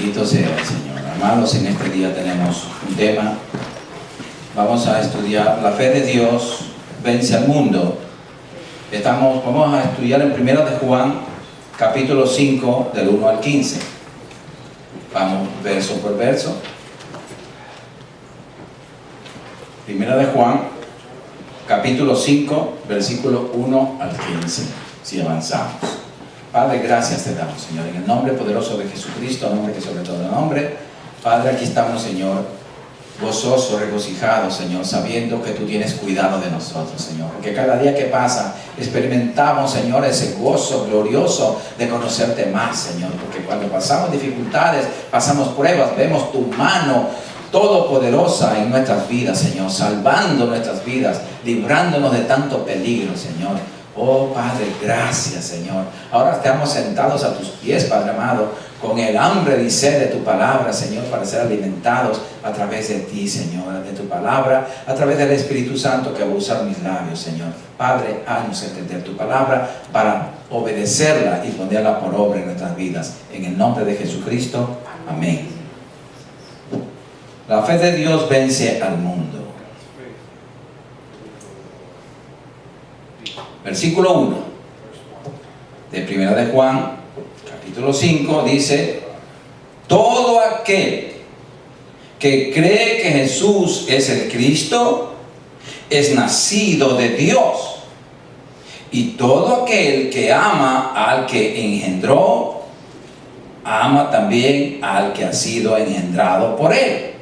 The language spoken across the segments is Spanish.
Bendito sea el Señor. Amados, en este día tenemos un tema. Vamos a estudiar la fe de Dios vence al mundo. Vamos a estudiar en 1 de Juan, capítulo 5, del 1 al 15. Vamos verso por verso. 1 de Juan, capítulo 5, versículo 1 al 15. Si avanzamos. Padre, gracias te damos, Señor, en el nombre poderoso de Jesucristo, nombre que sobre todo nombre. Padre, aquí estamos, Señor, gozosos, regocijados, Señor, sabiendo que tú tienes cuidado de nosotros, Señor. Porque cada día que pasa, experimentamos, Señor, ese gozo glorioso de conocerte más, Señor. Porque cuando pasamos dificultades, pasamos pruebas, vemos tu mano todopoderosa en nuestras vidas, Señor, salvando nuestras vidas, librándonos de tanto peligro, Señor. Oh Padre, gracias, Señor. Ahora estamos sentados a tus pies, Padre amado, con el hambre y sed de tu palabra, Señor, para ser alimentados a través de ti, Señor, de tu palabra, a través del Espíritu Santo que va a usar mis labios, Señor. Padre, haznos entender tu palabra para obedecerla y ponerla por obra en nuestras vidas. En el nombre de Jesucristo, amén. La fe de Dios vence al mundo. Versículo 1 de 1 de Juan, capítulo 5, dice: todo aquel que cree que Jesús es el Cristo es nacido de Dios, y todo aquel que ama al que engendró, ama también al que ha sido engendrado por él.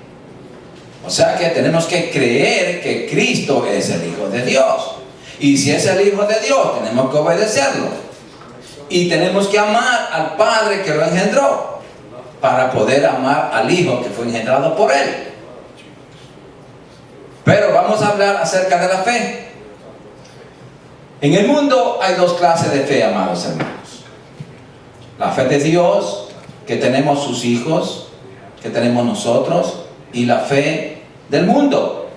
O sea que tenemos que creer que Cristo es el Hijo de Dios. Y si es el Hijo de Dios, tenemos que obedecerlo. Y tenemos que amar al Padre que lo engendró, para poder amar al Hijo que fue engendrado por Él. Pero vamos a hablar acerca de la fe. En el mundo hay dos clases de fe, amados hermanos. La fe de Dios, que tenemos sus hijos, que tenemos nosotros, y la fe del mundo,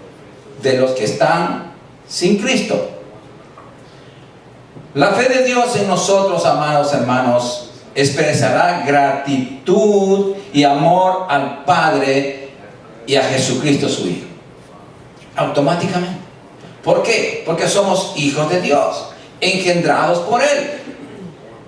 de los que están sin Cristo. La fe de Dios en nosotros, amados hermanos, expresará gratitud y amor al Padre y a Jesucristo su Hijo. Automáticamente. ¿Por qué? Porque somos hijos de Dios, engendrados por Él.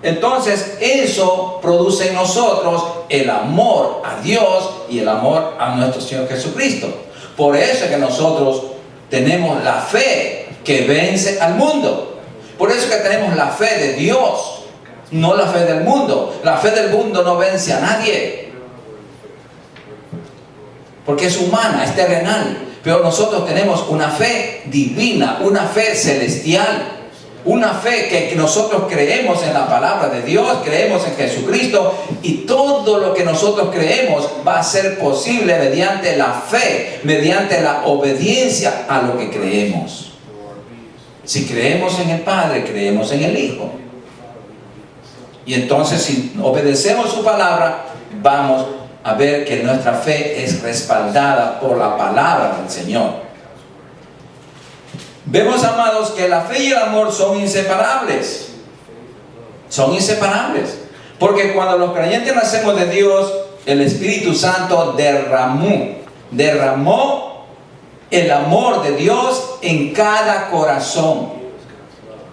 Entonces, eso produce en nosotros el amor a Dios y el amor a nuestro Señor Jesucristo. Por eso es que nosotros tenemos la fe que vence al mundo. Por eso es que tenemos la fe de Dios, no la fe del mundo. La fe del mundo no vence a nadie, porque es humana, es terrenal. Pero nosotros tenemos una fe divina, una fe celestial, una fe que nosotros creemos en la palabra de Dios, creemos en Jesucristo, y todo lo que nosotros creemos va a ser posible mediante la fe, mediante la obediencia a lo que creemos. Si creemos en el Padre, creemos en el Hijo. Y entonces, si obedecemos su palabra, vamos a ver que nuestra fe es respaldada por la palabra del Señor. Vemos, amados, que la fe y el amor son inseparables. Son inseparables. Porque cuando los creyentes nacemos de Dios, el Espíritu Santo derramó el amor de Dios en cada corazón,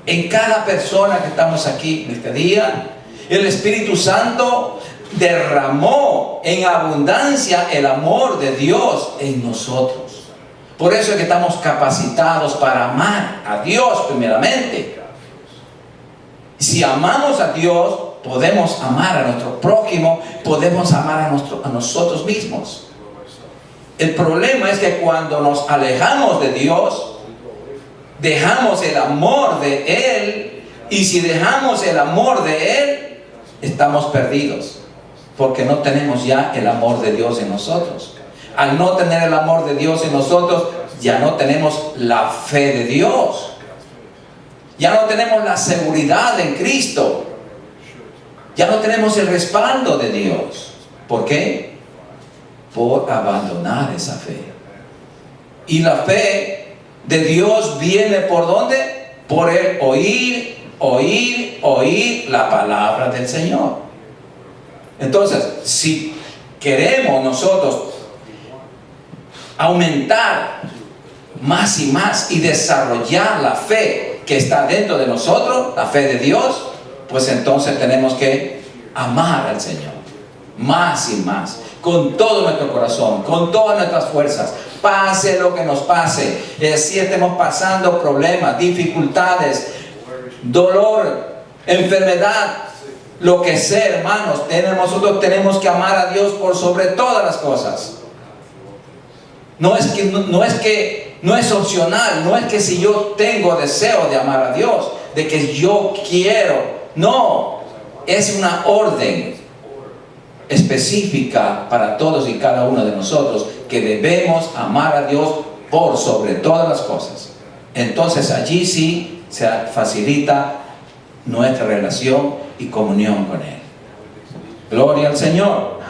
en cada persona que estamos aquí en este día. El Espíritu Santo derramó en abundancia el amor de Dios en nosotros. Por eso es que estamos capacitados para amar a Dios primeramente. Si amamos a Dios, podemos amar a nuestro prójimo, podemos amar a nosotros mismos. El problema es que cuando nos alejamos de Dios, dejamos el amor de Él, y si dejamos el amor de Él, estamos perdidos, porque no tenemos ya el amor de Dios en nosotros. Al no tener el amor de Dios en nosotros, ya no tenemos la fe de Dios, ya no tenemos la seguridad en Cristo, ya no tenemos el respaldo de Dios. ¿Por qué? Por abandonar esa fe. Y la fe de Dios viene ¿por dónde? Por el oír la palabra del Señor. Entonces, si queremos nosotros aumentar más y más y desarrollar la fe que está dentro de nosotros, la fe de Dios, pues entonces tenemos que amar al Señor más y más, con todo nuestro corazón, con todas nuestras fuerzas, pase lo que nos pase, si estemos pasando problemas, dificultades, dolor, enfermedad, lo que sea, hermanos, nosotros tenemos que amar a Dios por sobre todas las cosas. No es opcional, no es que si yo tengo deseo de amar a Dios, de que yo quiero, no, es una orden específica para todos y cada uno de nosotros, que debemos amar a Dios por sobre todas las cosas. Entonces allí sí se facilita nuestra relación y comunión con Él. Gloria al Señor.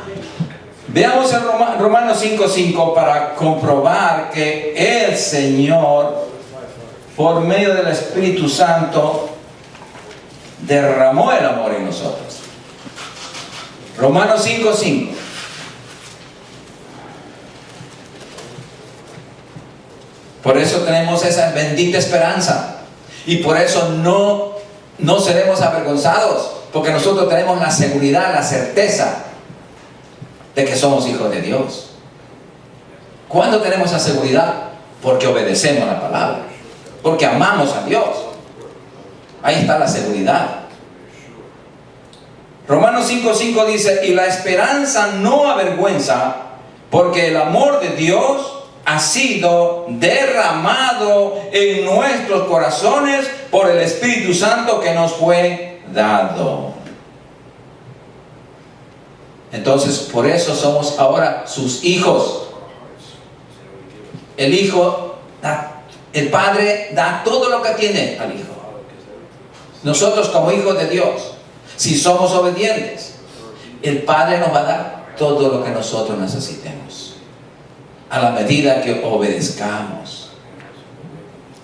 Veamos en Romanos 5:5 para comprobar que el Señor, por medio del Espíritu Santo, derramó el amor en nosotros. Romanos 5:5. Por eso tenemos esa bendita esperanza. Y por eso no seremos avergonzados. Porque nosotros tenemos la seguridad, la certeza de que somos hijos de Dios. ¿Cuándo tenemos esa seguridad? Porque obedecemos la palabra. Porque amamos a Dios. Ahí está la seguridad. Romanos 5:5 dice: y la esperanza no avergüenza, porque el amor de Dios ha sido derramado en nuestros corazones por el Espíritu Santo que nos fue dado. Entonces, por eso somos ahora sus hijos. El Padre da todo lo que tiene al Hijo. Nosotros como hijos de Dios, si somos obedientes, el Padre nos va a dar todo lo que nosotros necesitemos, a la medida que obedezcamos.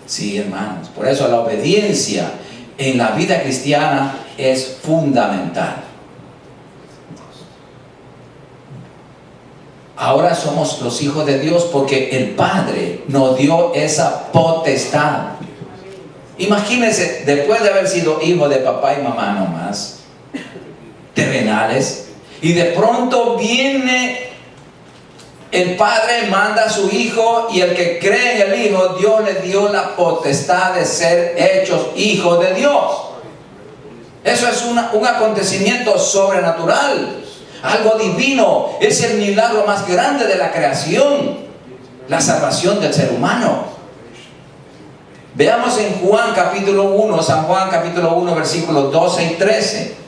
Sí, hermanos, por eso la obediencia en la vida cristiana es fundamental. Ahora somos los hijos de Dios porque el Padre nos dio esa potestad. Imagínense, después de haber sido hijo de papá y mamá nomás, terrenales, y de pronto viene el Padre, manda a su Hijo, y el que cree en el Hijo, Dios le dio la potestad de ser hechos hijos de Dios. Eso es un acontecimiento sobrenatural, algo divino. Es el milagro más grande de la creación, la salvación del ser humano. Veamos en Juan capítulo 1, San Juan capítulo 1, versículos 12 y 13.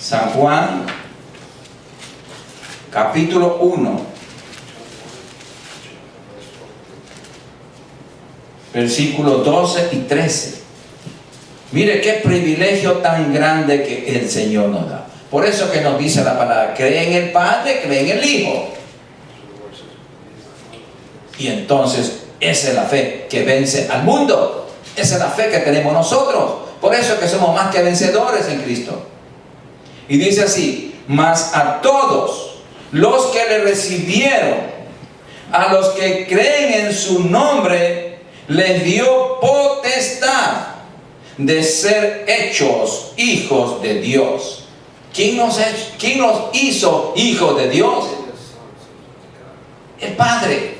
San Juan capítulo 1, versículos 12 y 13. Mire qué privilegio tan grande que el Señor nos da. Por eso que nos dice la palabra: cree en el Padre, cree en el Hijo. Y entonces esa es la fe que vence al mundo. Esa es la fe que tenemos nosotros. Por eso es que somos más que vencedores en Cristo. Y dice así: mas a todos los que le recibieron, a los que creen en su nombre, les dio potestad de ser hechos hijos de Dios. ¿Quién nos hizo hijos de Dios? El Padre.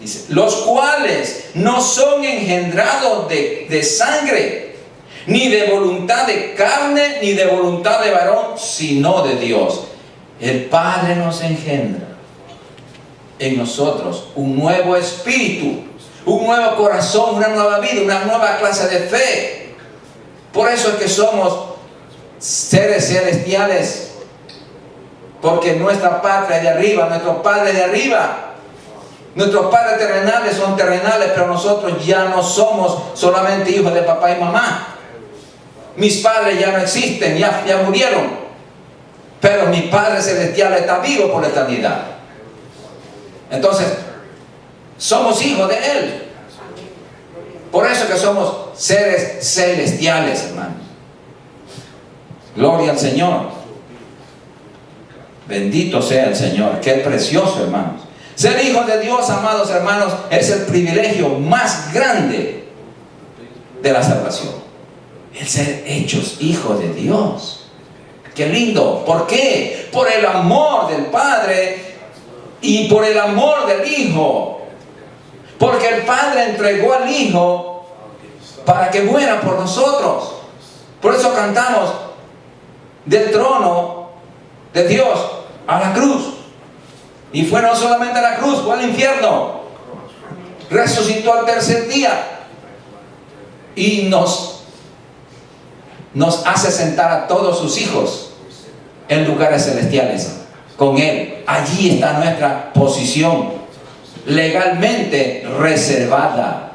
Dice: los cuales no son engendrados de sangre, ni de voluntad de carne, ni de voluntad de varón, sino de Dios. El Padre nos engendra en nosotros un nuevo espíritu, un nuevo corazón, una nueva vida, una nueva clase de fe. Por eso es que somos seres celestiales, porque nuestra patria es de arriba, nuestro Padre es de arriba. Nuestros padres terrenales son terrenales, pero nosotros ya no somos solamente hijos de papá y mamá. Mis padres ya no existen, ya murieron, pero mi Padre celestial está vivo por la eternidad. Entonces somos hijos de Él. Por eso que somos seres celestiales, hermanos. Gloria al Señor. Bendito sea el Señor. Qué precioso, hermanos. Ser hijos de Dios, amados hermanos, es el privilegio más grande de la salvación. El ser hechos hijos de Dios. Qué lindo. ¿Por qué? Por el amor del Padre y por el amor del Hijo. Porque el Padre entregó al Hijo para que muera por nosotros. Por eso cantamos: del trono de Dios a la cruz. Y fue no solamente a la cruz, fue al infierno. Resucitó al tercer día. Y nos hace sentar a todos sus hijos en lugares celestiales con Él. Allí está nuestra posición legalmente reservada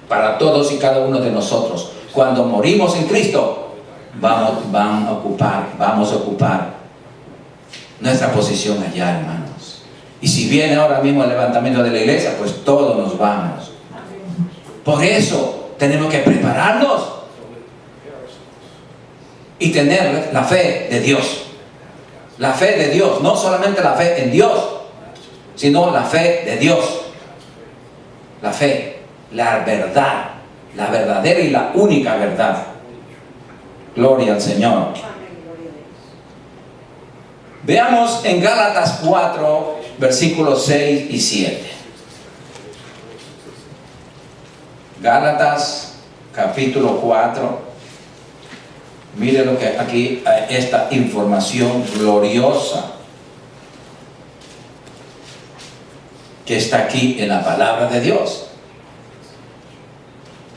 para todos y cada uno de nosotros. Cuando morimos en Cristo, vamos a ocupar nuestra posición allá, hermanos. Y si viene ahora mismo el levantamiento de la iglesia, pues todos nos vamos. Por eso tenemos que prepararnos y tener la fe de Dios. La fe de Dios, no solamente la fe en Dios, sino la fe de Dios. La fe, la verdad, la verdadera y la única verdad. Gloria al Señor. Veamos en Gálatas 4, versículos 6 y 7. Gálatas capítulo 4. Mire lo que aquí, esta información gloriosa que está aquí en la palabra de Dios.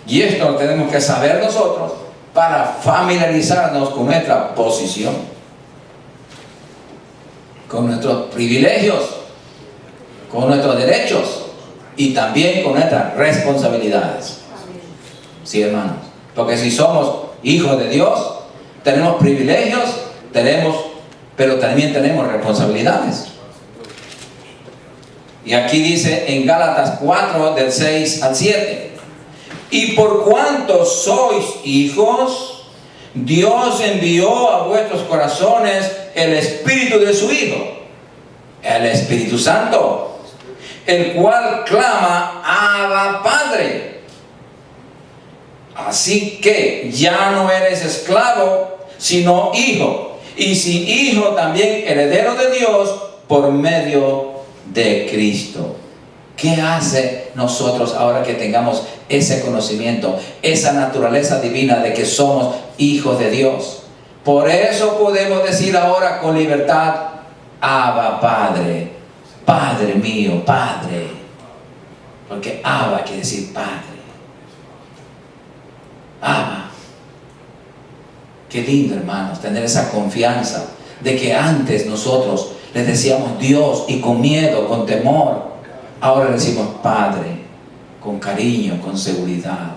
Y esto lo tenemos que saber nosotros para familiarizarnos con nuestra posición, con nuestros privilegios, con nuestros derechos y también con nuestras responsabilidades. Sí, hermanos. Porque si somos hijos de Dios, tenemos privilegios, pero también tenemos responsabilidades. Y aquí dice en Gálatas 4, del 6 al 7: y por cuanto sois hijos, Dios envió a vuestros corazones el Espíritu de su Hijo, el Espíritu Santo, el cual clama: Abba, Padre. Así que ya no eres esclavo, sino hijo. Y si hijo, también heredero de Dios por medio de Cristo. ¿Qué hace nosotros ahora que tengamos ese conocimiento, esa naturaleza divina de que somos hijos de Dios? Por eso podemos decir ahora con libertad: Abba, Padre, Padre mío, Padre. Porque Abba quiere decir Padre. Abba. Qué lindo, hermanos, tener esa confianza de que antes nosotros le decíamos Dios y con miedo, con temor. Ahora le decimos Padre, con cariño, con seguridad.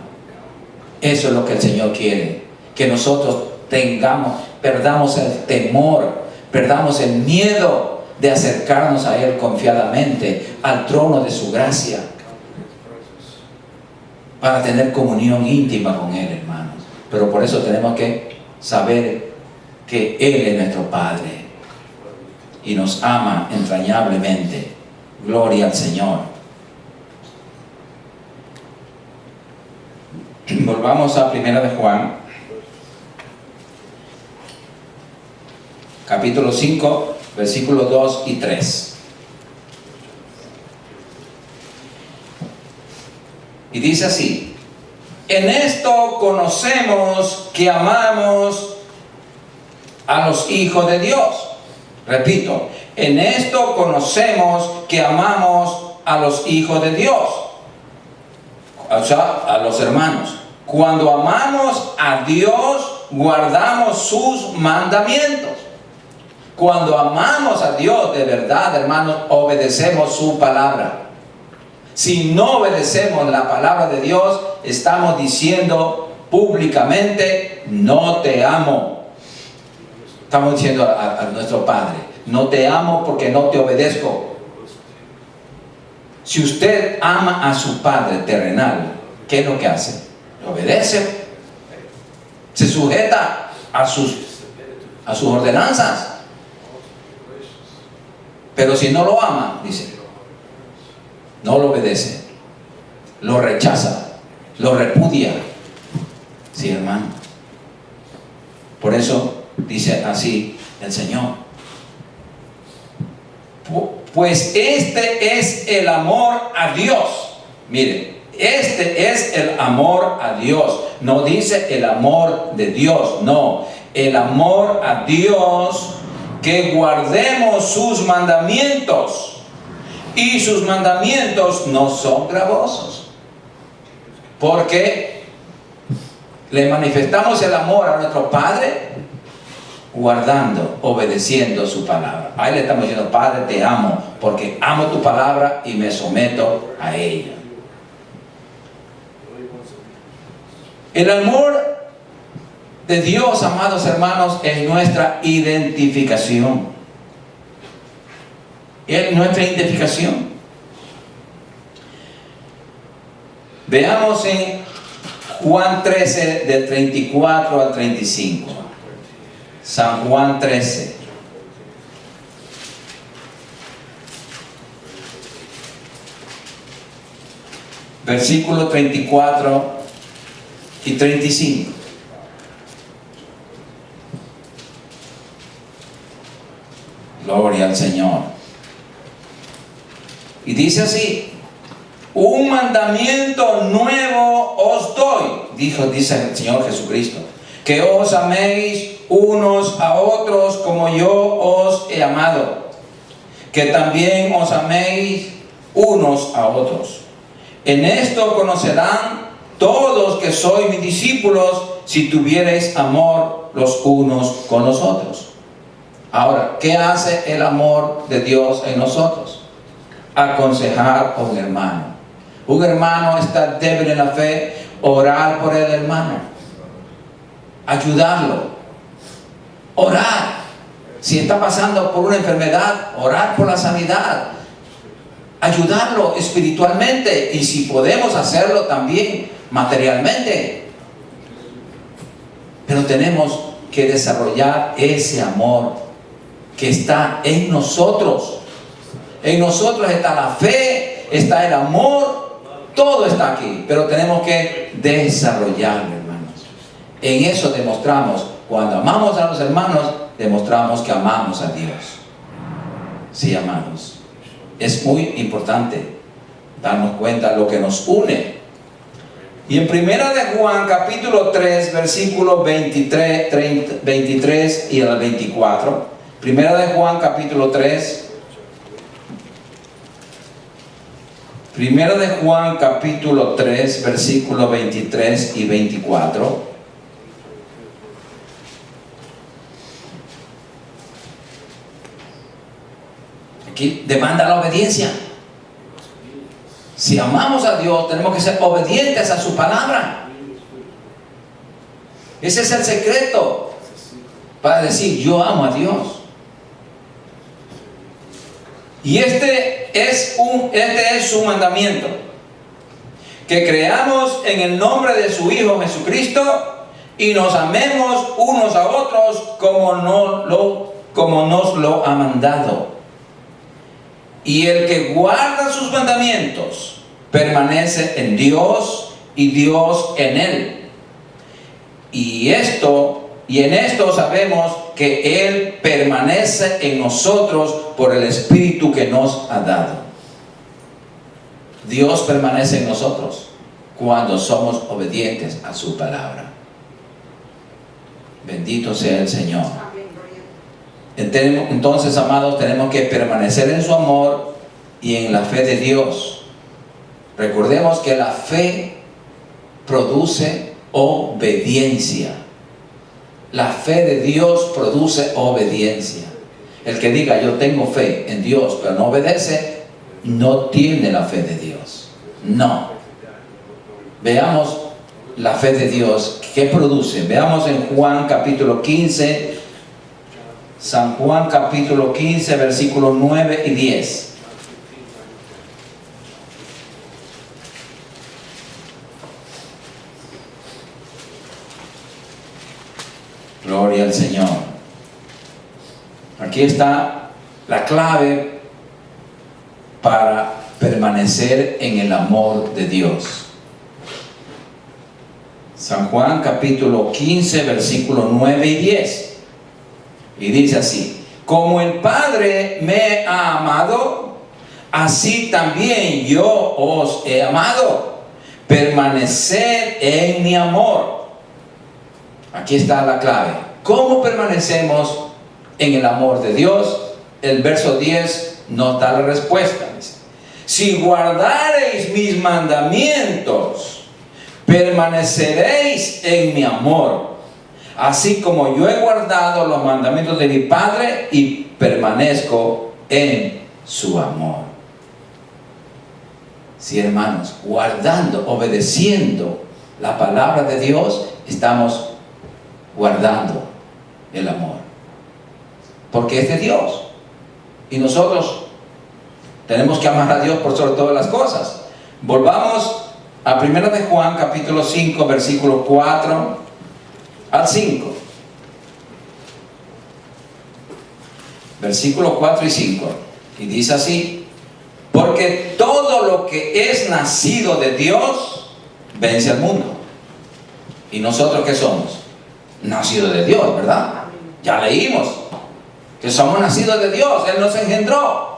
Eso es lo que el Señor quiere, que nosotros perdamos el temor, perdamos el miedo de acercarnos a Él confiadamente, al trono de su gracia, para tener comunión íntima con Él, hermanos. Pero por eso tenemos que saber que Él es nuestro Padre y nos ama entrañablemente. Gloria al Señor. Volvamos a 1 de Juan, capítulo 5, versículos 2 y 3. Y dice así: en esto conocemos que amamos a los hijos de Dios. Repito, en esto conocemos que amamos a los hijos de Dios, o sea, a los hermanos. Cuando amamos a Dios, guardamos sus mandamientos. Cuando amamos a Dios de verdad, hermanos, obedecemos su palabra. Si no obedecemos la palabra de Dios, estamos diciendo públicamente: no te amo. Estamos diciendo a nuestro Padre: no te amo porque no te obedezco. Si usted ama a su Padre terrenal, ¿qué es lo que hace? Obedece, se sujeta a sus ordenanzas. Pero si no lo ama, dice, no lo obedece, lo rechaza, lo repudia. Sí, hermano. Por eso dice así el Señor. Pues este es el amor a Dios. Miren, este es el amor a Dios. No dice el amor de Dios, no. El amor a Dios, que guardemos sus mandamientos. Y sus mandamientos no son gravosos. Porque le manifestamos el amor a nuestro Padre guardando, obedeciendo su palabra. Ahí le estamos diciendo: Padre, te amo porque amo tu palabra y me someto a ella. El amor de Dios, amados hermanos, es nuestra identificación. Es nuestra identificación. Veamos en Juan 13, del 34 al 35. San Juan 13. Versículo 34 y 35. Gloria al Señor. Y dice así: un mandamiento nuevo os doy, dice el Señor Jesucristo, que os améis unos a otros como yo os he amado, que también os améis unos a otros. En esto conocerán todos que sois mis discípulos, si tuviereis amor los unos con los otros. Ahora, ¿qué hace el amor de Dios en nosotros? Aconsejar a un hermano. Un hermano está débil en la fe, orar por el hermano, ayudarlo, orar. Si está pasando por una enfermedad, orar por la sanidad, ayudarlo espiritualmente, y si podemos hacerlo también materialmente. Pero tenemos que desarrollar ese amor que está en nosotros. En nosotros está la fe, está el amor, todo está aquí, pero tenemos que desarrollarlo, hermanos. En eso demostramos, cuando amamos a los hermanos, demostramos que amamos a Dios. Sí, amados. Es muy importante darnos cuenta de lo que nos une. Y en Primera de Juan, capítulo 3, versículos 23 y al 24. Primera de Juan, capítulo 3. Primera de Juan, capítulo 3, versículos 23 y 24. Aquí demanda la obediencia. Si amamos a Dios, tenemos que ser obedientes a su palabra. Ese es el secreto para decir: yo amo a Dios. Y este es su mandamiento: que creamos en el nombre de su Hijo Jesucristo y nos amemos unos a otros como nos lo ha mandado. Y el que guarda sus mandamientos permanece en Dios y Dios en él. Y en esto sabemos que Él permanece en nosotros por el Espíritu que nos ha dado. Dios permanece en nosotros cuando somos obedientes a su palabra. Bendito sea el Señor. Entonces, amados, tenemos que permanecer en su amor y en la fe de Dios. Recordemos que la fe produce obediencia. La fe de Dios produce obediencia. El que diga: yo tengo fe en Dios, pero no obedece, no tiene la fe de Dios. No. Veamos la fe de Dios, ¿qué produce? Veamos en Juan capítulo 15, San Juan capítulo 15, versículos 9 y 10. Gloria al Señor. Aquí está la clave para permanecer en el amor de Dios. San Juan capítulo 15, versículos 9 y 10. Y dice así: como el Padre me ha amado, así también yo os he amado. Permaneced en mi amor. Aquí está la clave. ¿Cómo permanecemos en el amor de Dios? El verso 10 nos da la respuesta. Si guardareis mis mandamientos, permaneceréis en mi amor, así como yo he guardado los mandamientos de mi Padre y permanezco en su amor. Sí, hermanos, guardando, obedeciendo la palabra de Dios, estamos guardando el amor, porque es de Dios y nosotros tenemos que amar a Dios por sobre todas las cosas. Volvamos a 1 de Juan capítulo 5, versículos 4 al 5. Versículos 4 y 5. Y dice así: porque todo lo que es nacido de Dios vence al mundo. ¿Y nosotros qué somos? Nacidos de Dios, ¿verdad? Ya leímos que somos nacidos de Dios. Él nos engendró.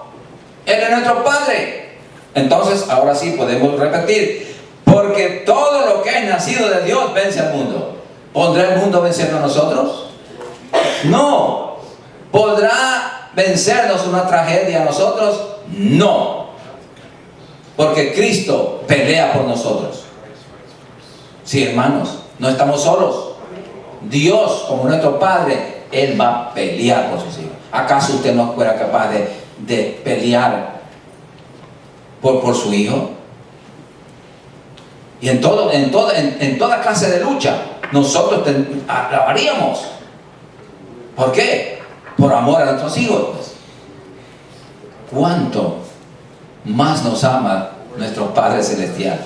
Él es nuestro Padre. Entonces, ahora sí podemos repetir: porque todo lo que es nacido de Dios vence al mundo. ¿Podrá el mundo vencernos a nosotros? No. ¿Podrá vencernos una tragedia a nosotros? No. Porque Cristo pelea por nosotros. Sí, hermanos, no estamos solos. Dios, como nuestro Padre, Él va a pelear por sus hijos. ¿Acaso usted no fuera capaz de pelear por su hijo? Y en toda clase de lucha, nosotros la haríamos. ¿Por qué? Por amor a nuestros hijos. ¿Cuánto más nos ama nuestro Padre Celestial?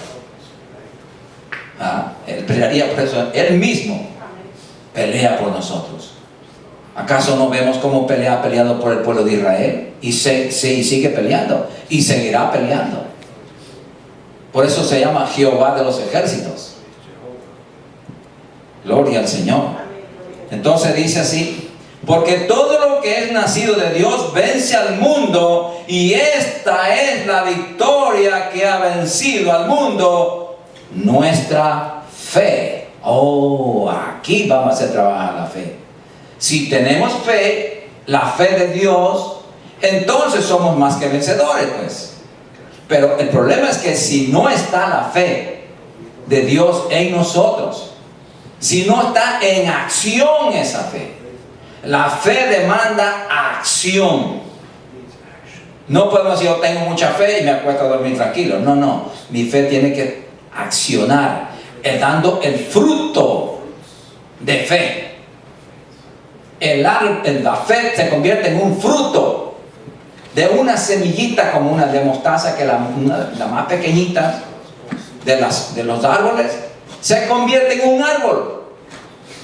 Él pelearía por eso. Él mismo pelea por nosotros. ¿Acaso no vemos cómo ha peleado por el pueblo de Israel? Y sigue peleando. Y seguirá peleando. Por eso se llama Jehová de los ejércitos. Gloria al Señor. Entonces dice así: porque todo lo que es nacido de Dios vence al mundo, y esta es la victoria que ha vencido al mundo, nuestra fe. Oh, aquí vamos a hacer trabajar la fe. Si tenemos fe, la fe de Dios, entonces somos más que vencedores, pues. Pero el problema es que si no está la fe de Dios en nosotros, si no está en acción esa fe, la fe demanda acción. No podemos decir: yo tengo mucha fe y me acuesto a dormir tranquilo. No, mi fe tiene que accionar, dando el fruto de fe. La fe se convierte en un fruto de una semillita, como una de mostaza, que la más pequeñita de los árboles, se convierte en un árbol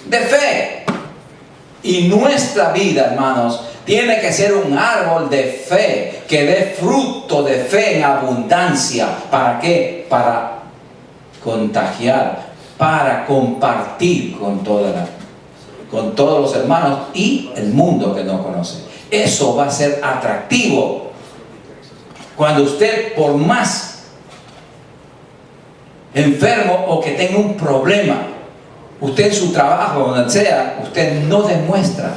de fe. Y nuestra vida, hermanos, tiene que ser un árbol de fe, que dé fruto de fe en abundancia. ¿Para qué? Para contagiar, para compartir con todos los hermanos y el mundo que no conoce. Eso va a ser atractivo. Cuando usted, por más enfermo o que tenga un problema, usted en su trabajo, donde sea, usted no demuestra,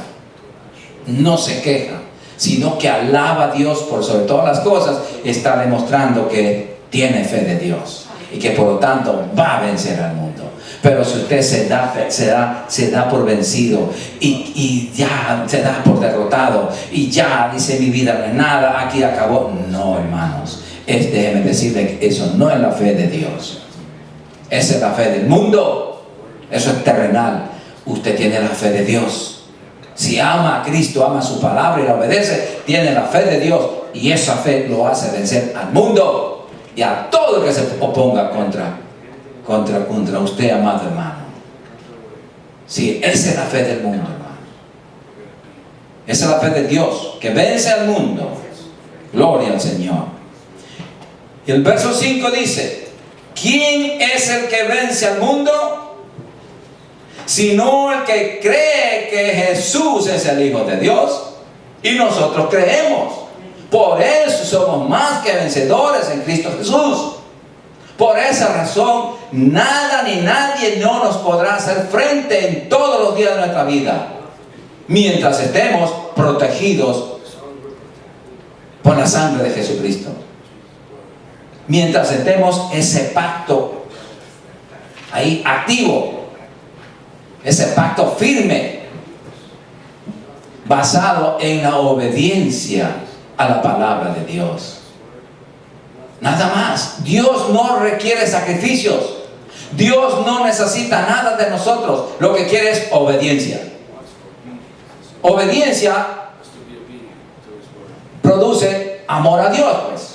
no se queja, sino que alaba a Dios por sobre todas las cosas, está demostrando que tiene fe de Dios y que por lo tanto va a vencer al mundo. Pero si usted se da por vencido y ya se da por derrotado y ya dice: mi vida no es nada, aquí acabó. No, hermanos, déjeme decirle que eso no es la fe de Dios. Esa es la fe del mundo. Eso es terrenal. Usted tiene la fe de Dios. Si ama a Cristo, ama su palabra y la obedece, tiene la fe de Dios, y esa fe lo hace vencer al mundo y a todo el que se oponga contra usted, amado hermano. Sí, esa es la fe del mundo, hermano. Esa es la fe de Dios, que vence al mundo. Gloria al Señor. Y el verso 5 dice: ¿quién es el que vence al mundo? Sino el que cree que Jesús es el Hijo de Dios. Y nosotros creemos. Por eso somos más que vencedores en Cristo Jesús. Por esa razón, nada ni nadie no nos podrá hacer frente en todos los días de nuestra vida, mientras estemos protegidos por la sangre de Jesucristo. Mientras estemos ese pacto ahí activo, ese pacto firme, basado en la obediencia a la palabra de Dios. Nada más. Dios no requiere sacrificios. Dios no necesita nada de nosotros. Lo que quiere es obediencia. Obediencia produce amor a Dios, pues.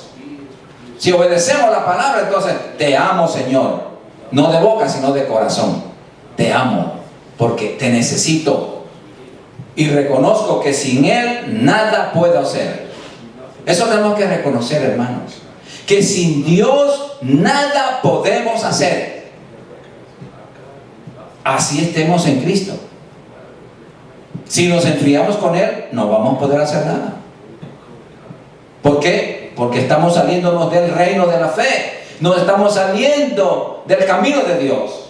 Si obedecemos la palabra, entonces te amo, Señor. No de boca, sino de corazón. Te amo porque te necesito y reconozco que sin Él nada puedo hacer. Eso tenemos que reconocer, hermanos, que sin Dios nada podemos hacer. Así estemos en Cristo. Si nos enfriamos con Él, no vamos a poder hacer nada. ¿Por qué? Porque estamos saliéndonos del reino de la fe. No estamos saliendo del camino de Dios.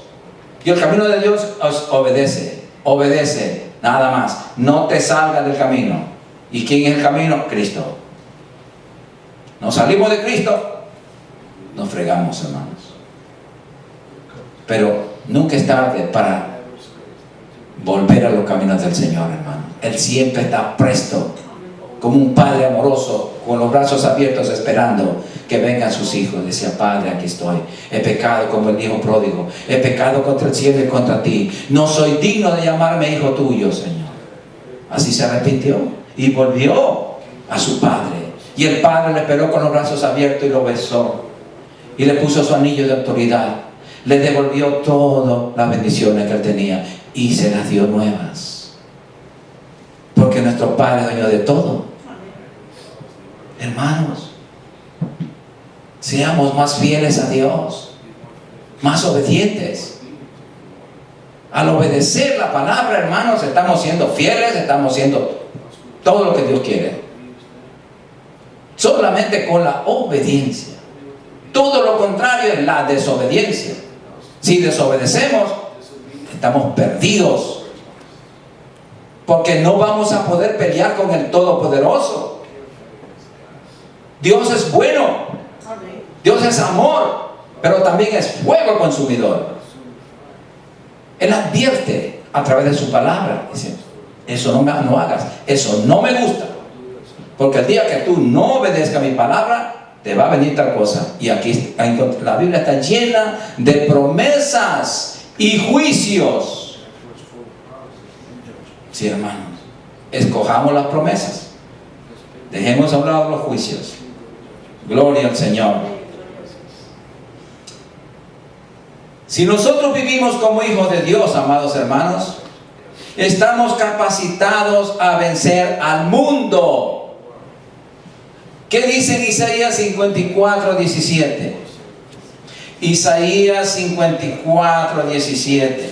Y el camino de Dios os obedece. Obedece, nada más. No te salgas del camino. ¿Y quién es el camino? Cristo. Nos salimos de Cristo, nos fregamos, hermanos. Pero nunca es tarde para volver a los caminos del Señor, hermano. Él siempre está presto, como un padre amoroso, con los brazos abiertos, esperando que vengan sus hijos. Decía: Padre, aquí estoy. He pecado como el hijo pródigo. He pecado contra el cielo y contra ti. No soy digno de llamarme hijo tuyo, Señor. Así se arrepintió y volvió a su padre. Y el padre le esperó con los brazos abiertos y lo besó. Y le puso su anillo de autoridad. Le devolvió todas las bendiciones que él tenía y se las dio nuevas. Porque nuestro Padre es dueño de todo. Hermanos, seamos más fieles a Dios, más obedientes. Al obedecer la palabra, hermanos, estamos siendo fieles, estamos siendo todo lo que Dios quiere. Solamente con la obediencia. Todo lo contrario es la desobediencia. Si desobedecemos, estamos perdidos, porque no vamos a poder pelear con el Todopoderoso. Dios es bueno, Dios es amor, pero también es fuego consumidor. Él advierte a través de su palabra. Dice: eso no hagas, eso no me gusta, porque el día que tú no obedezcas mi palabra, te va a venir tal cosa. Y aquí la Biblia está llena de promesas y juicios. Sí, hermanos, escojamos las promesas, dejemos a un lado los juicios. Gloria al Señor. Si nosotros vivimos como hijos de Dios, amados hermanos, estamos capacitados a vencer al mundo. ¿Qué dice en Isaías 54:17? Isaías 54:17.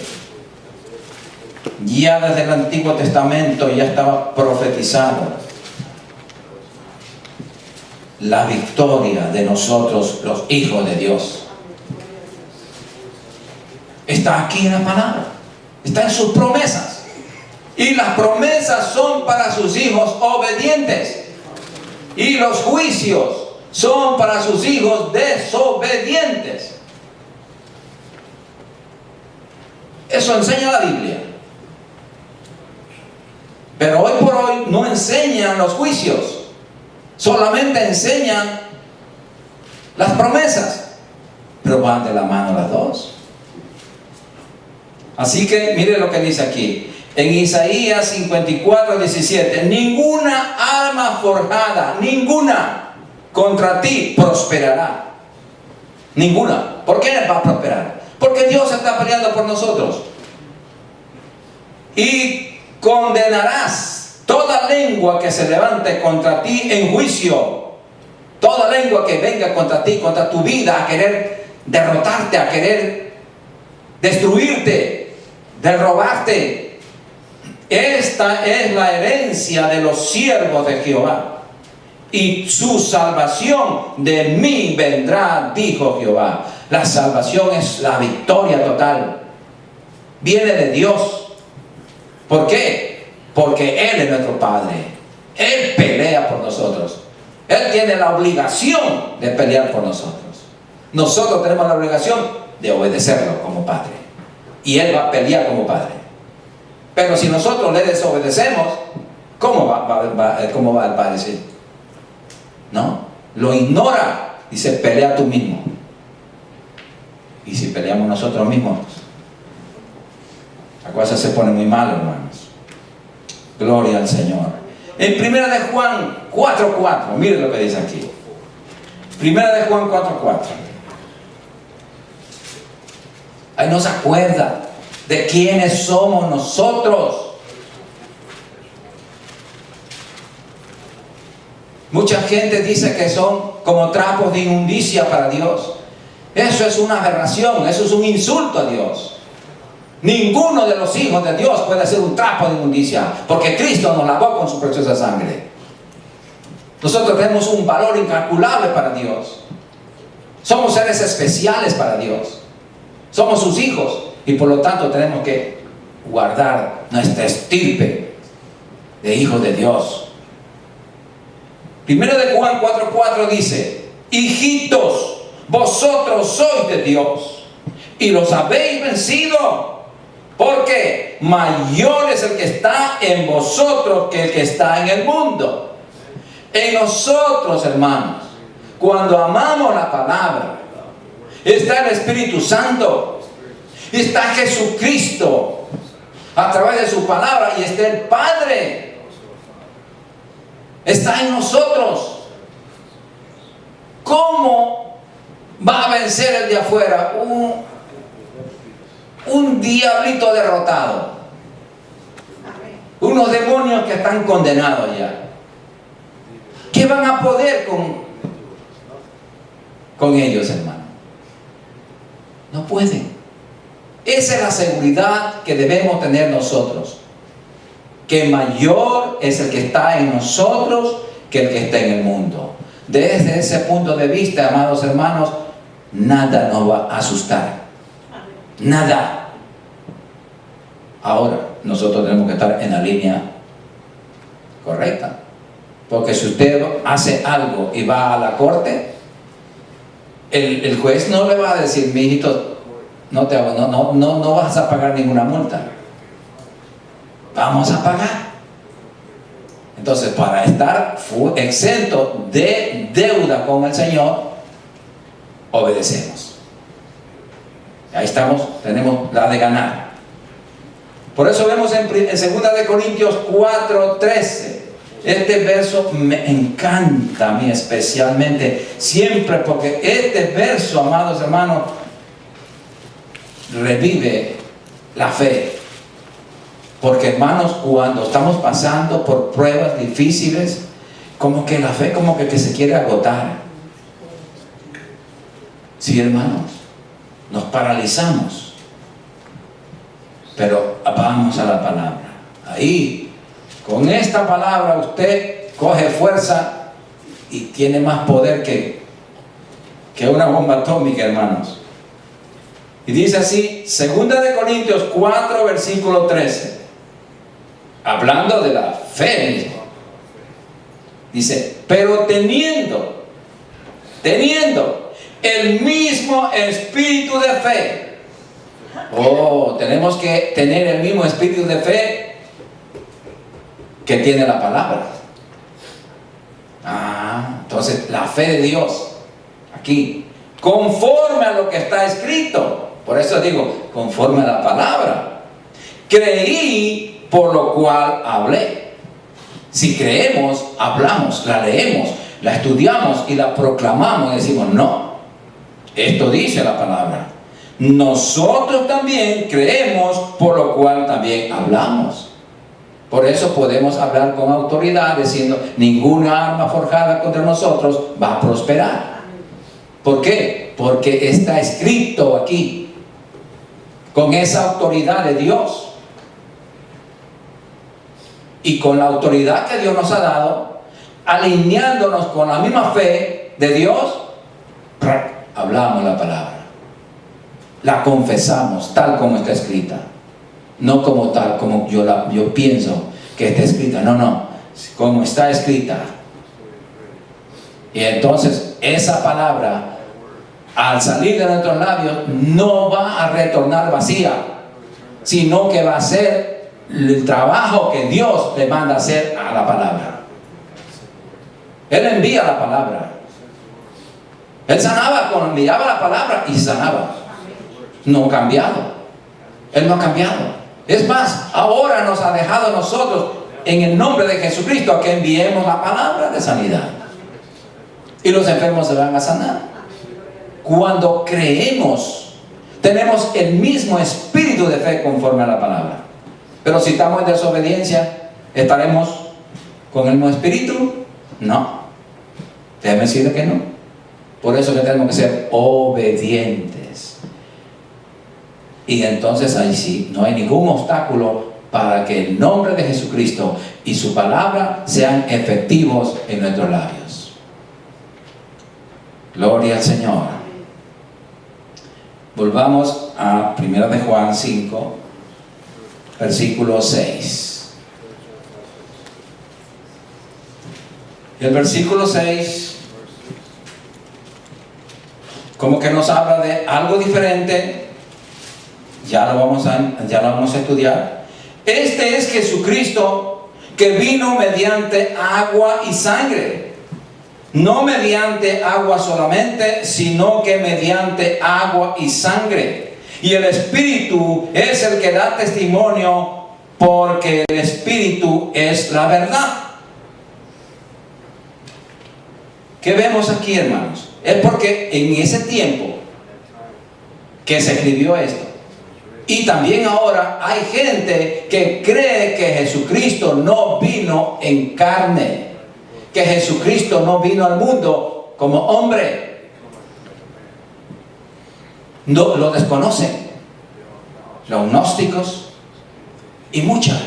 Ya desde el Antiguo Testamento ya estaba profetizado la victoria de nosotros, los hijos de Dios. Está aquí en la palabra, está en sus promesas. Y las promesas son para sus hijos obedientes. Y los juicios son para sus hijos desobedientes. Eso enseña la Biblia. Pero hoy por hoy no enseñan los juicios, solamente enseñan las promesas, pero van de la mano las dos. Así que mire lo que dice aquí en Isaías 54:17: ninguna arma forjada, ninguna, contra ti prosperará. Ninguna. ¿Por qué va a prosperar? Porque Dios está peleando por nosotros. y condenarás toda lengua que se levante contra ti en juicio. Toda lengua que venga contra ti, contra tu vida, a querer derrotarte, a querer destruirte, derrobarte. Esta es la herencia de los siervos de Jehová, y su salvación de mí vendrá, dijo Jehová. La salvación es la victoria total. Viene de Dios. ¿Por qué? Porque Él es nuestro Padre. Él pelea por nosotros. Él tiene la obligación de pelear por nosotros. Nosotros tenemos la obligación de obedecerlo como Padre. Y Él va a pelear como Padre. Pero si nosotros le desobedecemos, ¿cómo va el Padre? ¿Sí? ¿No? Lo ignora. Dice, pelea tú mismo. Y si peleamos nosotros mismos, la cosa se pone muy mal, hermanos. Gloria al Señor. En 1 de Juan 4:4, mire lo que dice aquí. 1 de Juan 4:4. Ahí nos acuerda de quiénes somos nosotros. Mucha gente dice que son como trapos de inmundicia para Dios. Eso es una aberración, eso es un insulto a Dios. Ninguno de los hijos de Dios puede ser un trapo de inmundicia, porque Cristo nos lavó con su preciosa sangre. Nosotros tenemos un valor incalculable para Dios. Somos seres especiales para Dios. Somos sus hijos, y por lo tanto tenemos que guardar nuestra estirpe de hijos de Dios. 1 de Juan 4:4 dice: hijitos, vosotros sois de Dios y los habéis vencido, porque mayor es el que está en vosotros que el que está en el mundo. En nosotros, hermanos, cuando amamos la palabra, está el Espíritu Santo, está Jesucristo a través de su palabra, y está el Padre, está en nosotros. ¿Cómo va a vencer el de afuera? Un diablito derrotado, unos demonios que están condenados ya. ¿Qué van a poder con ellos, hermano? No pueden. Esa es la seguridad que debemos tener nosotros, que mayor es el que está en nosotros que el que está en el mundo. Desde ese punto de vista, amados hermanos, nada nos va a asustar. Nada. Ahora, nosotros tenemos que estar en la línea correcta. Porque si usted hace algo y va a la corte, el juez no le va a decir: mi hijito, no vas a pagar ninguna multa. Vamos a pagar. Entonces, para estar exento de deuda con el Señor, obedecemos. Ahí estamos, tenemos la de ganar. Por eso vemos en 2 de Corintios 4:13. Este verso me encanta a mí especialmente, siempre, porque este verso, amados hermanos, revive la fe. Porque, hermanos, cuando estamos pasando por pruebas difíciles, como que la fe como que se quiere agotar. Sí, hermanos, nos paralizamos. Pero vamos a la palabra. Ahí, con esta palabra usted coge fuerza y tiene más poder que una bomba atómica, hermanos. Y dice así, 2 de Corintios 4, versículo 13. Hablando de la fe misma. Dice: pero teniendo el mismo espíritu de fe. Tenemos que tener el mismo espíritu de fe que tiene la palabra. Entonces la fe de Dios aquí, conforme a lo que está escrito. Por eso digo, conforme a la palabra. Creí, por lo cual hablé. Si creemos, hablamos, la leemos, la estudiamos y la proclamamos y decimos: no, esto dice la palabra. nosotros también creemos, por lo cual también hablamos. Por eso podemos hablar con autoridad diciendo, ninguna arma forjada contra nosotros va a prosperar. ¿Por qué? Porque está escrito aquí, con esa autoridad de Dios. Y con la autoridad que Dios nos ha dado, alineándonos con la misma fe de Dios, hablamos la palabra. La confesamos tal como está escrita. No como tal, como yo pienso que está escrita. No, como está escrita. Y entonces esa palabra, al salir de nuestros labios, no va a retornar vacía, sino que va a ser el trabajo que Dios le manda hacer a la palabra. Él envía la palabra. Él sanaba cuando enviaba la palabra y sanaba. No ha cambiado. Él no ha cambiado. Es más, ahora nos ha dejado a nosotros, en el nombre de Jesucristo, a que enviemos la palabra de sanidad. Y los enfermos se van a sanar. Cuando creemos, tenemos el mismo espíritu de fe conforme a la palabra. Pero si estamos en desobediencia, ¿estaremos con el mismo espíritu? No. Déjame decirle que no. Por eso que tenemos que ser obedientes. Y entonces ahí sí, no hay ningún obstáculo para que el nombre de Jesucristo y su palabra sean efectivos en nuestros labios. Gloria al Señor. Volvamos a 1 de Juan 5, versículo 6. El versículo 6 como que nos habla de algo diferente. Ya lo vamos a estudiar. Este es Jesucristo, que vino mediante agua y sangre. No mediante agua solamente, sino que mediante agua y sangre. Y el Espíritu es el que da testimonio, porque el Espíritu es la verdad. ¿Qué vemos aquí, hermanos? Es porque en ese tiempo que se escribió esto, y también ahora hay gente que cree que Jesucristo no vino en carne, que Jesucristo no vino al mundo como hombre. No, lo desconocen los gnósticos y muchas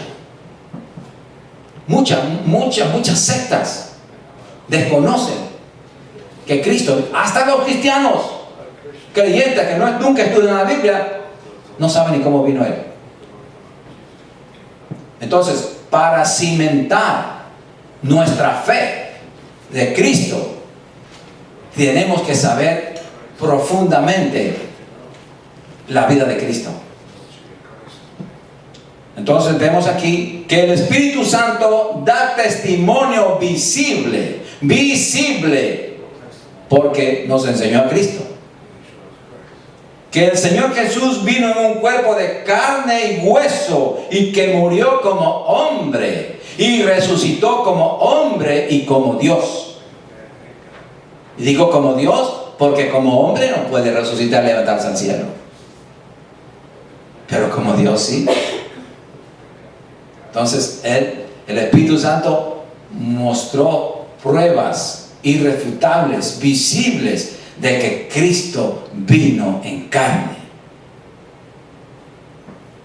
sectas desconocen que Cristo, hasta los cristianos creyentes que nunca estudian la Biblia, no saben ni cómo vino Él. Entonces, para cimentar nuestra fe de Cristo, tenemos que saber profundamente la vida de Cristo. Entonces vemos aquí que el Espíritu Santo da testimonio visible, porque nos enseñó a Cristo. Que el Señor Jesús vino en un cuerpo de carne y hueso, y que murió como hombre y resucitó como hombre y como Dios. Y digo como Dios porque como hombre no puede resucitar y levantarse al cielo, pero como Dios sí. Entonces el Espíritu Santo mostró pruebas irrefutables, visibles, de que Cristo vino en carne.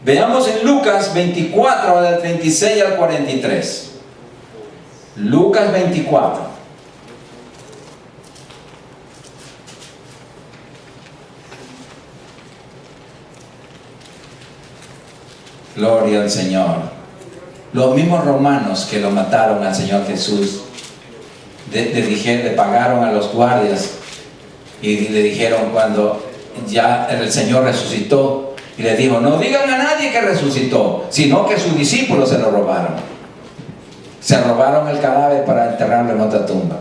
Veamos en Lucas 24, del 36 al 43. Lucas 24. Gloria al Señor. Los mismos romanos que lo mataron al Señor Jesús, le pagaron a los guardias y le dijeron, cuando ya el Señor resucitó, y le dijo, no digan a nadie que resucitó, sino que sus discípulos se lo robaron. Se robaron el cadáver para enterrarlo en otra tumba.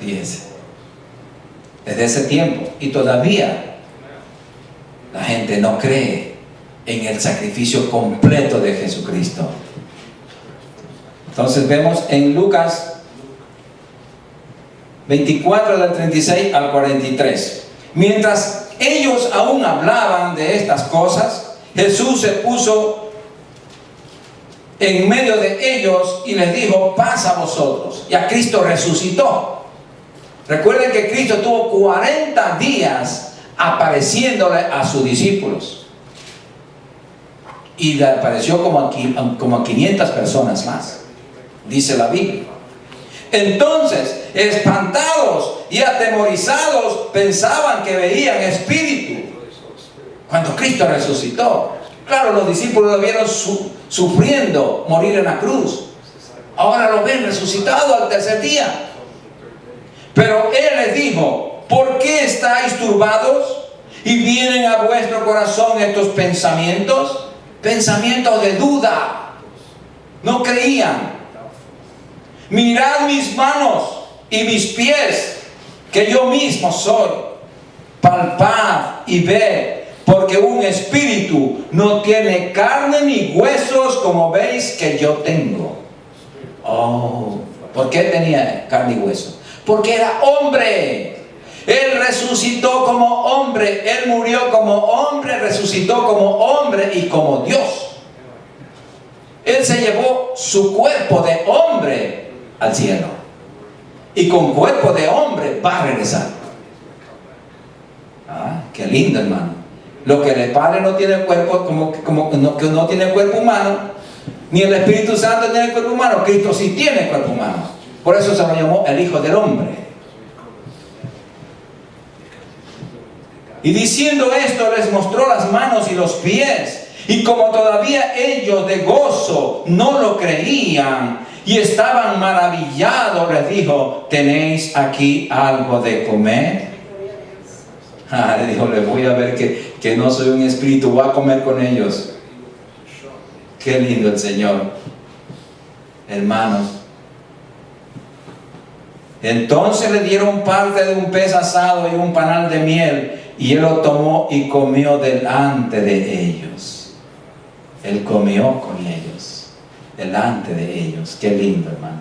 Fíjense, desde ese tiempo, y todavía la gente no cree en el sacrificio completo de Jesucristo. Entonces vemos en Lucas 24, del 36 al 43. Mientras ellos aún hablaban de estas cosas, Jesús se puso en medio de ellos y les dijo: paz a vosotros. Ya Cristo resucitó. Recuerden que Cristo tuvo 40 días apareciéndole a sus discípulos. Y le apareció como a 500 personas más, dice la Biblia. Entonces, espantados y atemorizados, pensaban que veían espíritu cuando Cristo resucitó. Claro, los discípulos lo vieron sufriendo, morir en la cruz. Ahora lo ven resucitado al tercer día. Pero Él les dijo: ¿por qué estáis turbados y vienen a vuestro corazón estos pensamientos? Pensamientos de duda. No creían. Mirad mis manos y mis pies, que yo mismo soy. Palpad y ved, porque un espíritu no tiene carne ni huesos, como veis que yo tengo. Oh, ¿por qué tenía carne y hueso? Porque era hombre. Él resucitó como hombre. Él murió como hombre, resucitó como hombre y como Dios. Él se llevó su cuerpo de hombre al cielo, y con cuerpo de hombre va a regresar. Ah, qué lindo, hermano. Lo que el Padre no tiene cuerpo, que no tiene cuerpo humano, ni el Espíritu Santo tiene cuerpo humano, Cristo sí tiene cuerpo humano. Por eso se lo llamó el Hijo del Hombre. Y diciendo esto, les mostró las manos y los pies. Y como todavía ellos de gozo no lo creían y estaban maravillados, les dijo: ¿tenéis aquí algo de comer? Le dijo: les voy a ver que no soy un espíritu, voy a comer con ellos. Qué lindo el Señor, hermanos. Entonces le dieron parte de un pez asado y un panal de miel, y Él lo tomó y comió delante de ellos. Él comió con ellos, delante de ellos. Qué lindo, hermano.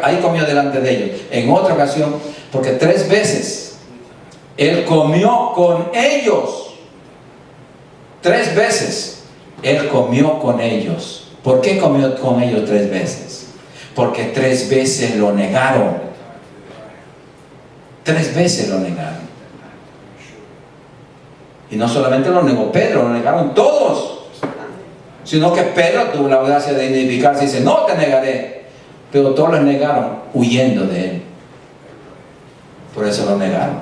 Ahí comió delante de ellos. En otra ocasión, porque 3 veces Él comió con ellos. 3 veces Él comió con ellos. ¿Por qué comió con ellos 3 veces? Porque 3 veces lo negaron. 3 veces lo negaron. Y no solamente lo negó Pedro, lo negaron todos. Sino que Pedro tuvo la audacia de identificarse y dice: no te negaré. Pero todos lo negaron huyendo de Él. Por eso lo negaron.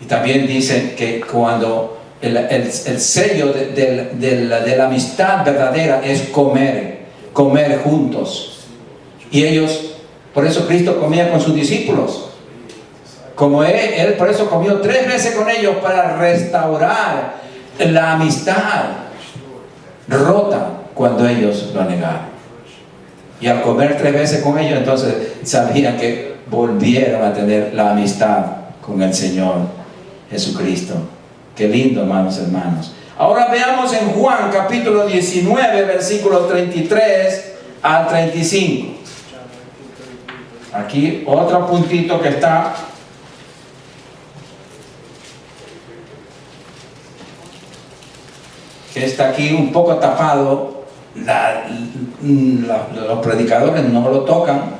Y también dice que cuando el sello de la amistad verdadera es comer juntos. Y ellos, por eso Cristo comía con sus discípulos. Como él por eso comió 3 veces con ellos, para restaurar la amistad rota cuando ellos lo negaron. Y al comer 3 veces con ellos, entonces sabían que volvieron a tener la amistad con el Señor Jesucristo. Qué lindo, hermanos. Ahora veamos en Juan capítulo 19, versículos 33 al 35. Aquí otro puntito que está aquí un poco tapado. Los predicadores no lo tocan,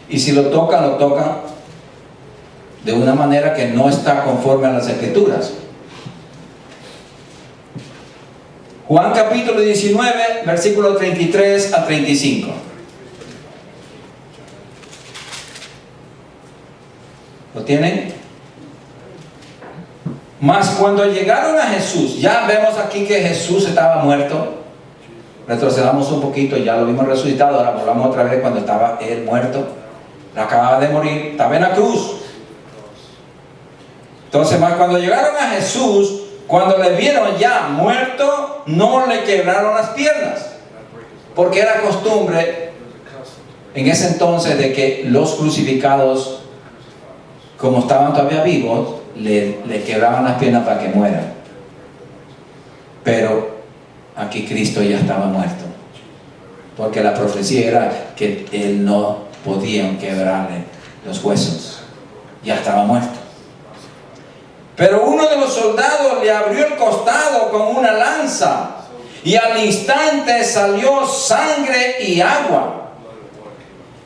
y si lo tocan de una manera que no está conforme a las Escrituras. Juan capítulo 19, versículos 33 a 35. ¿Lo tienen? Mas cuando llegaron a Jesús, ya vemos aquí que Jesús estaba muerto. Retrocedamos un poquito, ya lo vimos resucitado. Ahora volvamos otra vez cuando estaba Él muerto. Acababa de morir, estaba en la cruz. Entonces, mas cuando llegaron a Jesús, cuando le vieron ya muerto, no le quebraron las piernas. Porque era costumbre en ese entonces de que los crucificados, como estaban todavía vivos, le quebraban las piernas para que mueran. Pero aquí Cristo ya estaba muerto, porque la profecía era que Él no podían quebrarle los huesos. ya estaba muerto. Pero uno de los soldados le abrió el costado con una lanza, y al instante salió sangre y agua.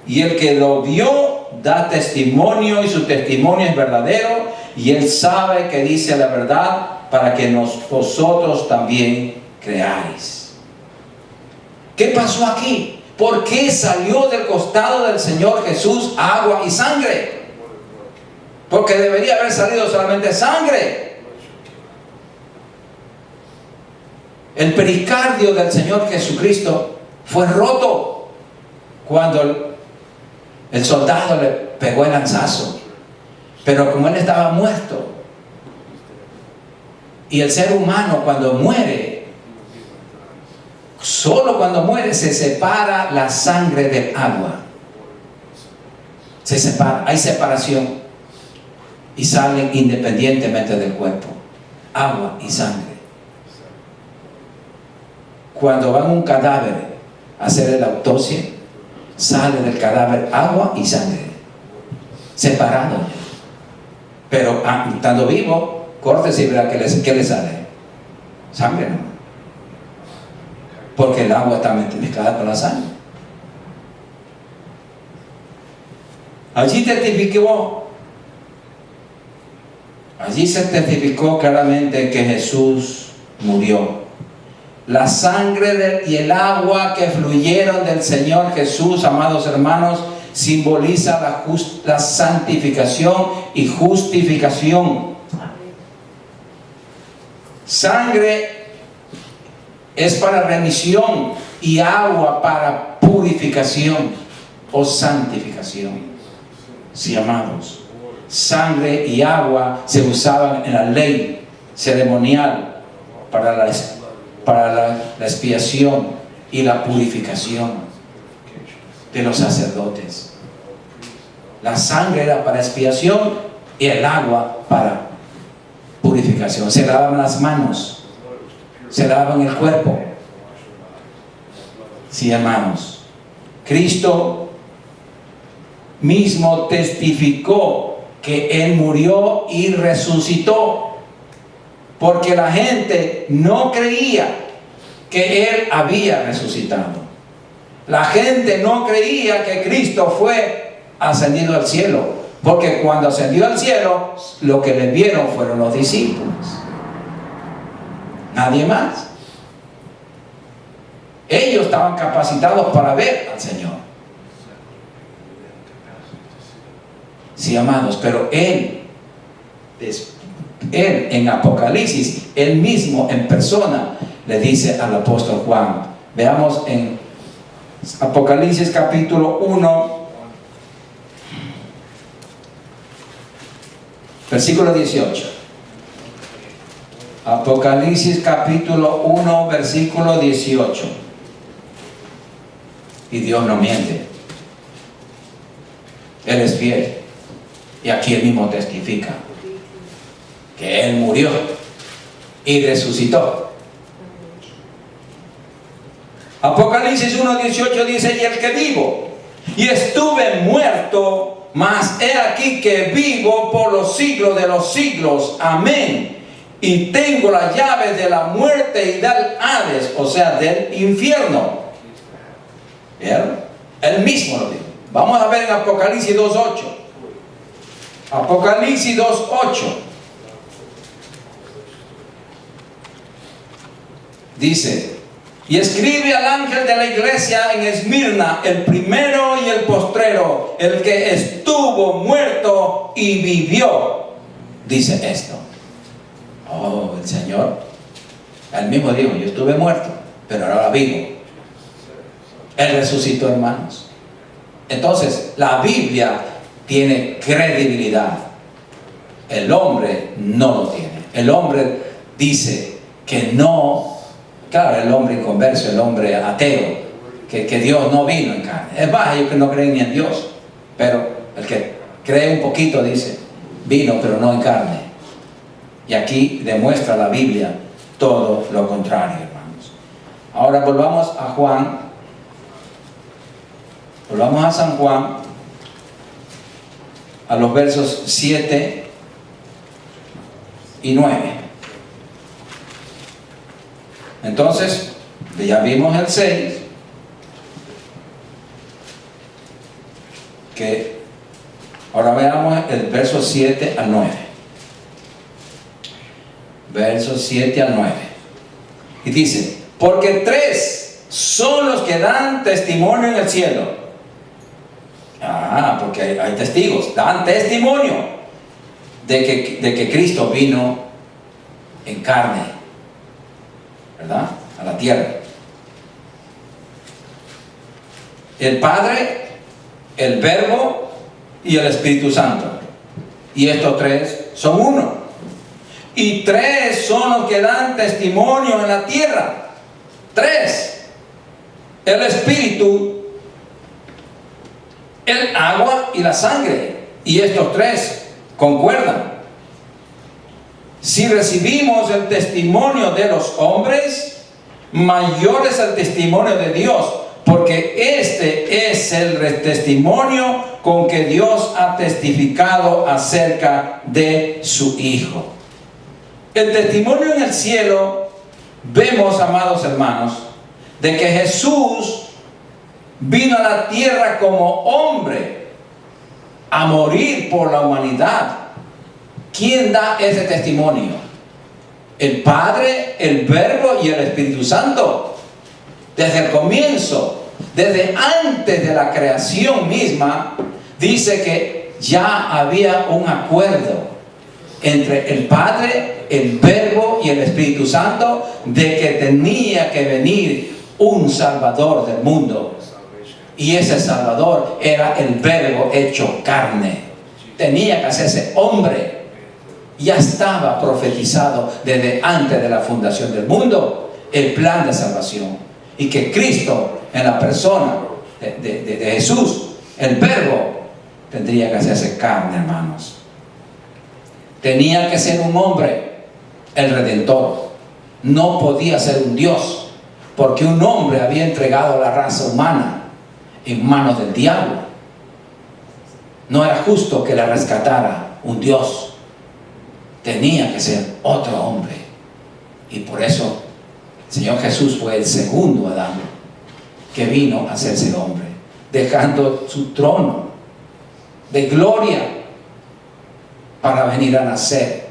Y el que lo vio da testimonio, y su testimonio es verdadero, y él sabe que dice la verdad, para que vosotros también creáis. ¿Qué pasó aquí? ¿Por qué salió del costado del Señor Jesús agua y sangre? Porque debería haber salido solamente sangre. El pericardio del Señor Jesucristo fue roto cuando el soldado le pegó el lanzazo. Pero como él estaba muerto, y el ser humano cuando muere, solo cuando muere se separa la sangre del agua. Se separa, hay separación, y salen independientemente del cuerpo, agua y sangre. Cuando van a un cadáver a hacer la autopsia, sale del cadáver agua y sangre, separado. Pero estando vivo, córtese y verá ¿qué le sale? Sangre, ¿no? Porque el agua está mezclada con la sangre. Allí se testificó claramente que Jesús murió. La sangre y el agua que fluyeron del Señor Jesús, amados hermanos, simboliza la santificación y justificación. Sangre es para remisión y agua para purificación o santificación. Sí, amados. Sangre y agua se usaban en la ley ceremonial para la expiación y la purificación de los sacerdotes. La sangre era para expiación y el agua para purificación. Se lavaban las manos, se lavaban el cuerpo. Sí, hermanos. Cristo mismo testificó que Él murió y resucitó, porque la gente no creía que Él había resucitado. La gente no creía que Cristo fue ascendido al cielo, porque cuando ascendió al cielo, lo que le vieron fueron los discípulos, nadie más. Ellos estaban capacitados para ver al Señor. Sí, amados, pero Él en Apocalipsis, Él mismo en persona le dice al apóstol Juan. Veamos en Apocalipsis capítulo 1, versículo 18. Apocalipsis capítulo 1, versículo 18. Y Dios no miente. Él es fiel. Y aquí Él mismo testifica que Él murió y resucitó. Apocalipsis 1:18 dice: y el que vivo y estuve muerto, mas he aquí que vivo por los siglos de los siglos. Amén. Y tengo las llaves de la muerte y del Hades, o sea, del infierno. ¿Vieron? Él mismo lo dijo. Vamos a ver en Apocalipsis 2:8. Apocalipsis 2:8. Dice: y escribe al ángel de la iglesia en Esmirna, el primero y el postrero, el que estuvo muerto y vivió, dice esto. Oh, el Señor, Él mismo dijo: yo estuve muerto, pero ahora vivo. Él resucitó, hermanos. Entonces, la Biblia tiene credibilidad. El hombre no lo tiene. El hombre dice que no. Claro, el hombre inconverso, el hombre ateo, que Dios no vino en carne. Es más, ellos que no creen ni en Dios. Pero el que cree un poquito dice: vino, pero no en carne. Y aquí demuestra la Biblia todo lo contrario, hermanos. Ahora volvamos a Juan. Volvamos a San Juan. a los versos 7 y 9. Entonces, ya vimos el 6, que ahora veamos el verso 7 al 9. Versos 7 al 9. Y dice: porque 3 son los que dan testimonio en el cielo. Porque hay testigos, dan testimonio de que Cristo vino en carne, ¿verdad?, a la tierra. El Padre, el Verbo y el Espíritu Santo. Y estos 3 son uno. Y 3 son los que dan testimonio en la tierra. 3. El Espíritu, el agua y la sangre. Y estos 3 concuerdan. Si recibimos el testimonio de los hombres, mayor es el testimonio de Dios, porque este es el testimonio con que Dios ha testificado acerca de su Hijo. El testimonio en el cielo, vemos, amados hermanos, de que Jesús vino a la tierra como hombre a morir por la humanidad. ¿Quién da ese testimonio? El Padre, el Verbo y el Espíritu Santo. Desde el comienzo, desde antes de la creación misma, dice que ya había un acuerdo entre el Padre, el Verbo y el Espíritu Santo de que tenía que venir un Salvador del mundo. Y ese Salvador era el Verbo hecho carne. Tenía que hacerse hombre. Ya estaba profetizado desde antes de la fundación del mundo el plan de salvación. Y que Cristo, en la persona de Jesús, el Verbo, tendría que hacerse carne, hermanos. Tenía que ser un hombre, el Redentor. No podía ser un Dios, porque un hombre había entregado a la raza humana en manos del diablo. No era justo que la rescatara un Dios. Tenía que ser otro hombre. Y por eso el Señor Jesús fue el segundo Adán que vino a hacerse hombre, dejando su trono de gloria para venir a nacer,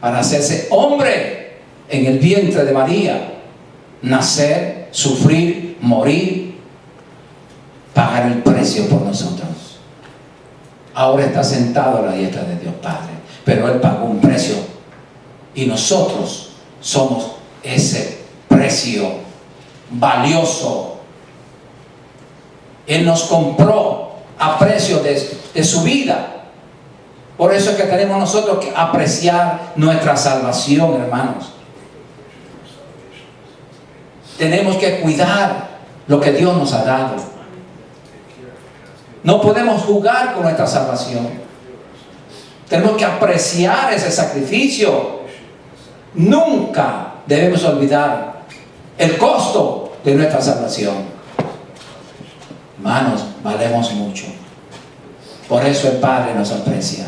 para hacerse hombre en el vientre de María, nacer, sufrir, morir, pagar el precio por nosotros. Ahora está sentado a la diestra de Dios Padre, pero Él pagó un precio y nosotros somos ese precio valioso. Él nos compró a precio de su vida. Por eso es que tenemos nosotros que apreciar nuestra salvación, hermanos. Tenemos que cuidar lo que Dios nos ha dado. No podemos jugar con nuestra salvación. Tenemos que apreciar ese sacrificio. Nunca debemos olvidar el costo de nuestra salvación. Hermanos, valemos mucho. Por eso el Padre nos aprecia.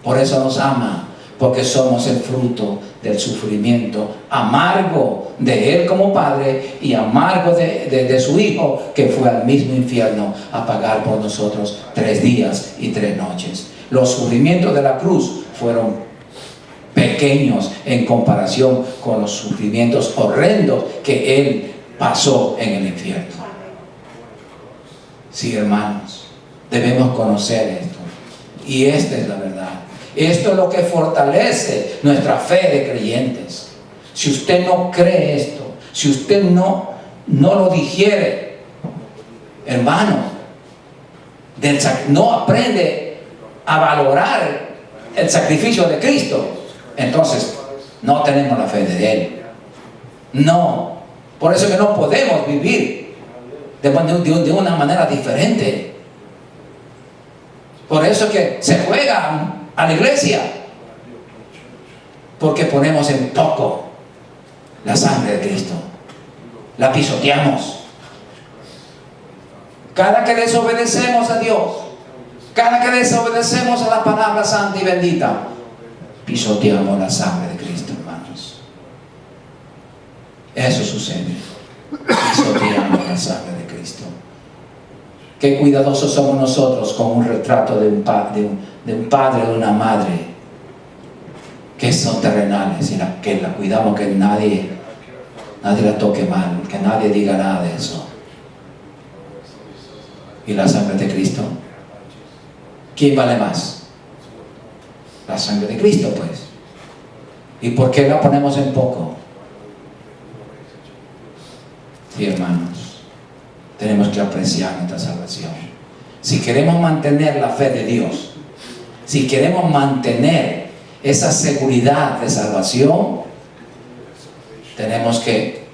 Por eso nos ama. Porque somos el fruto del sufrimiento amargo de Él como Padre y amargo de su Hijo, que fue al mismo infierno a pagar por nosotros 3 días y 3 noches. Los sufrimientos de la cruz fueron pequeños en comparación con los sufrimientos horrendos que Él pasó en el infierno. Sí, hermanos, debemos conocer esto. Y esta es la verdad. Esto es lo que fortalece nuestra fe de creyentes. Si usted no cree esto, si usted no lo digiere, hermano, no aprende a valorar el sacrificio de Cristo, entonces no tenemos la fe de Él. No. Por eso que no podemos vivir de una manera diferente. Por eso que se juega a la iglesia, porque ponemos en poco la sangre de Cristo, la pisoteamos. Cada que desobedecemos a Dios, Cada que desobedecemos a la palabra santa y bendita, pisoteamos la sangre de Cristo, hermanos. Eso sucede. Pisoteamos la sangre de Cristo. Qué cuidadosos somos nosotros con un retrato de un padre, de una madre, que son terrenales, y que la cuidamos, que nadie la toque mal, que nadie diga nada de eso. ¿Y la sangre de Cristo? ¿Quién vale más? La sangre de Cristo, pues. ¿Y por qué la ponemos en poco? Sí, hermanos, tenemos que apreciar nuestra salvación. Si queremos mantener la fe de Dios, si queremos mantener esa seguridad de salvación, tenemos que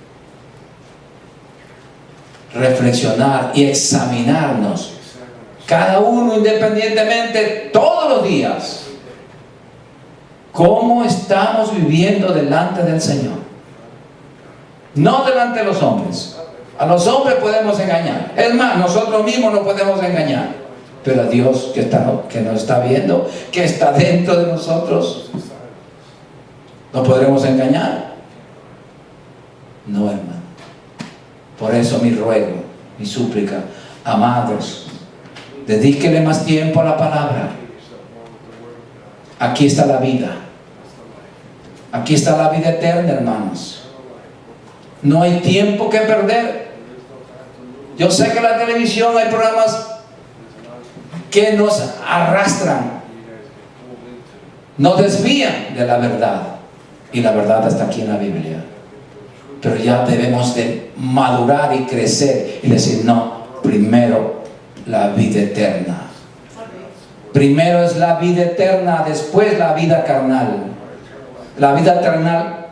reflexionar y examinarnos, cada uno independientemente, todos los días, cómo estamos viviendo delante del Señor. No delante de los hombres. A los hombres podemos engañar. Es más, nosotros mismos nos podemos engañar. Pero a Dios que nos está viendo, que está dentro de nosotros, ¿no podremos engañar? No, hermano. Por eso mi ruego, mi súplica, amados, dedíquele más tiempo a la palabra. Aquí está la vida. Aquí está la vida eterna, hermanos. No hay tiempo que perder. Yo sé que en la televisión hay programas que nos arrastran, nos desvían de la verdad. Y la verdad está aquí en la Biblia. Pero ya debemos de madurar y crecer y decir, no, primero la vida eterna. Primero es la vida eterna, después la vida carnal. La vida terrenal,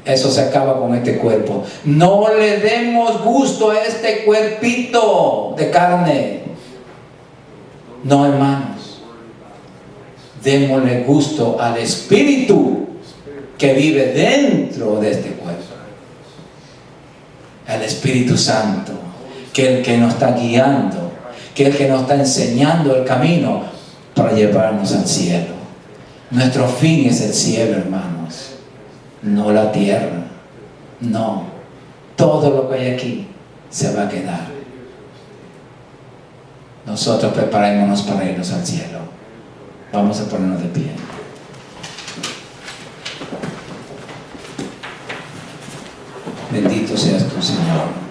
eso se acaba con este cuerpo. No le demos gusto a este cuerpito de carne. No, hermanos. Démosle gusto al Espíritu que vive dentro de este cuerpo. El Espíritu Santo, que es el que nos está guiando, que es el que nos está enseñando el camino para llevarnos al cielo. Nuestro fin es el cielo, hermanos, no la tierra. No, todo lo que hay aquí se va a quedar. Nosotros preparémonos para irnos al cielo. Vamos a ponernos de pie. Bendito seas tú, Señor.